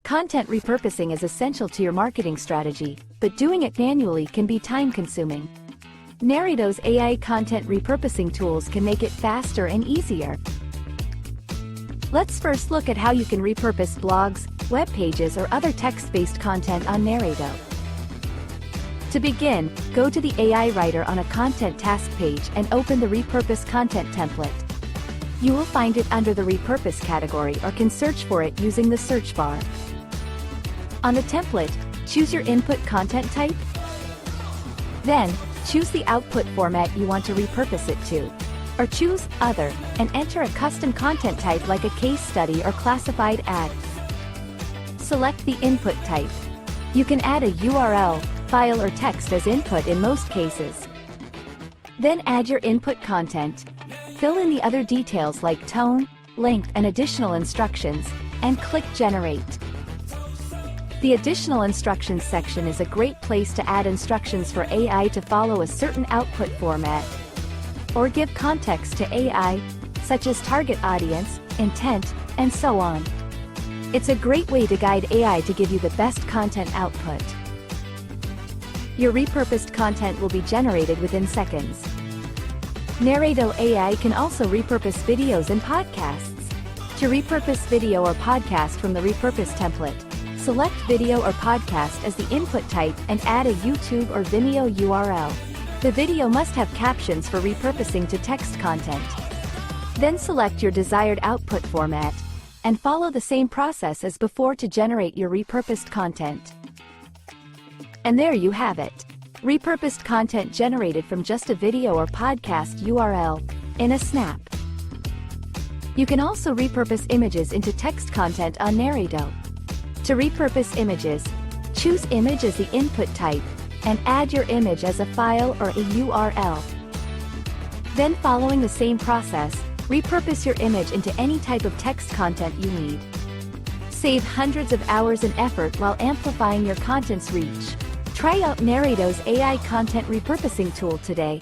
Content repurposing is essential to your marketing strategy, but doing it manually can be time-consuming. Narrato's AI content repurposing tools can make it faster and easier. Let's first look at how you can repurpose blogs, web pages, or other text-based content on Narrato. To begin, go to the AI Writer on a content task page and open the Repurpose Content template. You will find it under the Repurpose category or can search for it using the search bar. On the template, choose your input content type. Then, choose the output format you want to repurpose it to. Or choose Other, and enter a custom content type like a case study or classified ad. Select the input type. You can add a URL, file or text as input in most cases. Then add your input content. Fill in the other details like tone, length, and additional instructions, and click Generate. The Additional Instructions section is a great place to add instructions for AI to follow a certain output format, or give context to AI, such as target audience, intent, and so on. It's a great way to guide AI to give you the best content output. Your repurposed content will be generated within seconds. Narrato AI can also repurpose videos and podcasts. To repurpose video or podcast from the Repurpose template, select video or podcast as the input type and add a YouTube or Vimeo URL. The video must have captions for repurposing to text content. Then select your desired output format, and follow the same process as before to generate your repurposed content. And there you have it. Repurposed content generated from just a video or podcast URL, in a snap. You can also repurpose images into text content on Narrato. To repurpose images, choose Image as the input type, and add your image as a file or a URL. Then, following the same process, repurpose your image into any type of text content you need. Save hundreds of hours and effort while amplifying your content's reach. Try out Narrato's AI content repurposing tool today.